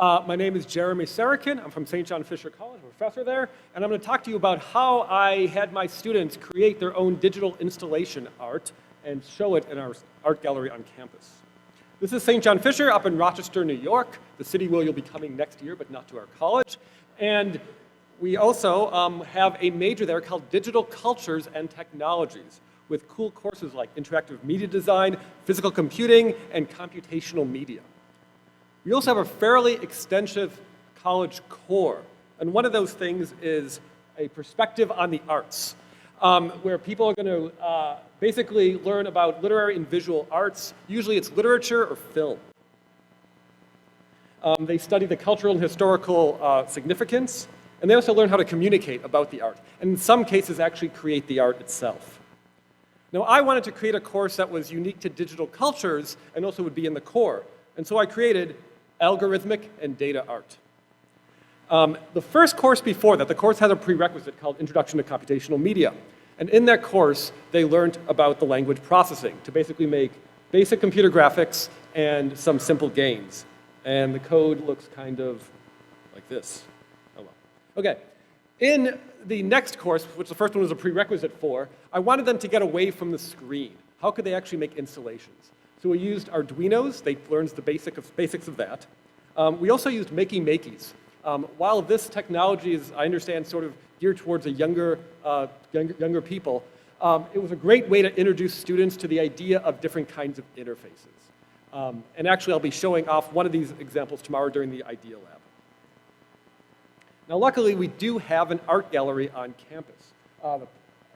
My name is Jeremy Sarachan. I'm from St. John Fisher College, I'm a professor there, and I'm going to talk to you about how I had my students create their own digital installation art and show it in our art gallery on campus. This is St. John Fisher up in Rochester, New York, the city where you'll be coming next year, but not to our college. And we also have a major there called Digital Cultures and Technologies, with cool courses like interactive media design, physical computing, and computational media. We also have a fairly extensive college core, and one of those things is a perspective on the arts, where people are going to basically learn about literary and visual arts. Usually it's literature or film. They study the cultural and historical significance, and they also learn how to communicate about the art, and in some cases actually create the art itself. Now, I wanted to create a course that was unique to digital cultures and also would be in the core, and so I created Algorithmic and Data Art. The first course before that, the course has a prerequisite called Introduction to Computational Media. And in that course, they learned about the language processing to basically make basic computer graphics and some simple games. And the code looks kind of like this. Oh well. Okay. In the next course, which the first one was a prerequisite for, I wanted them to get away from the screen. How could they actually make installations? So we used Arduinos. They learned the basics of that. We also used Makey-Makeys. While this technology is, I understand, sort of geared towards a younger people, it was a great way to introduce students to the idea of different kinds of interfaces. And actually, I'll be showing off one of these examples tomorrow during the Idea Lab. Now, luckily, we do have an art gallery on campus.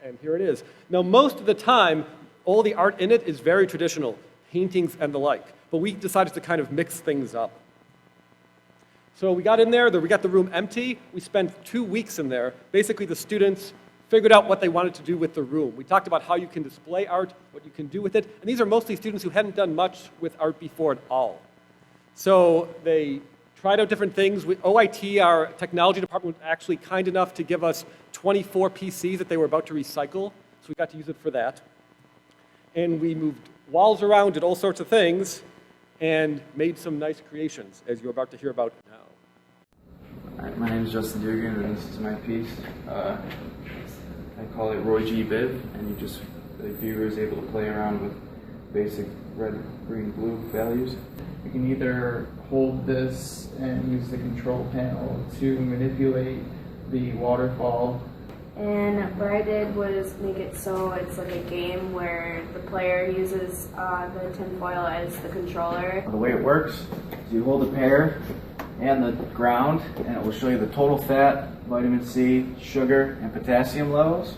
And here it is. Now, most of the time, all the art in it is very traditional, paintings and the like. But we decided to kind of mix things up. So we got in there, we got the room empty. We spent 2 weeks in there. Basically, the students figured out what they wanted to do with the room. We talked about how you can display art, what you can do with it. And these are mostly students who hadn't done much with art before at all. So they tried out different things. OIT, our technology department, was actually kind enough to give us 24 PCs that they were about to recycle. So we got to use it for that. And we moved walls around, did all sorts of things, and made some nice creations, as you're about to hear about now. All right, my name is Justin Dugan, and this is my piece. I call it Roy G. Biv, and the viewer is able to play around with basic red, green, blue values. You can either hold this and use the control panel to manipulate the waterfall. And what I did was make it so it's like a game where the player uses the tinfoil as the controller. The way it works is you hold the pear and the ground, and it will show you the total fat, vitamin C, sugar, and potassium levels.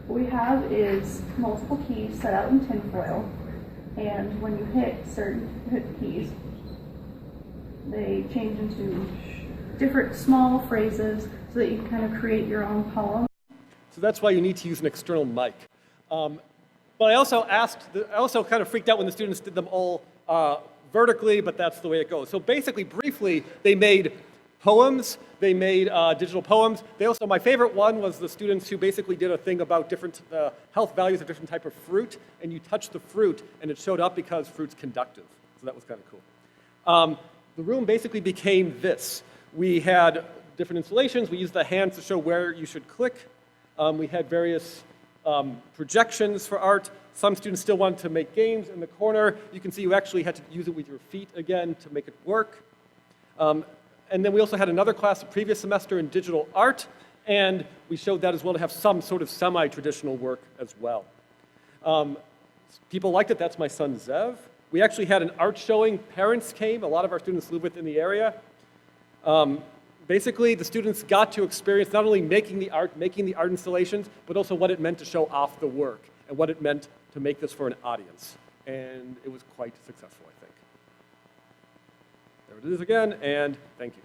What we have is multiple keys set out in tinfoil, and when you hit keys, they change into different small phrases so that you can kind of create your own poem. So that's why you need to use an external mic. But I also kind of freaked out when the students did them all vertically, but that's the way it goes. So basically, briefly, they made poems. They made digital poems. My favorite one was the students who basically did a thing about different health values of different type of fruit, and you touch the fruit, and it showed up because fruit's conductive. So that was kind of cool. The room basically became this. We had different installations. We used the hands to show where you should click. We had various projections for art. Some students still wanted to make games in the corner. You can see you actually had to use it with your feet again to make it work. And then we also had another class the previous semester in digital art, and we showed that as well to have some sort of semi-traditional work as well. People liked it. That's my son, Zev. We actually had an art showing. Parents came. A lot of our students live within the area. Basically, the students got to experience not only making the art installations, but also what it meant to show off the work and what it meant to make this for an audience. And it was quite successful, I think. There it is again, and thank you.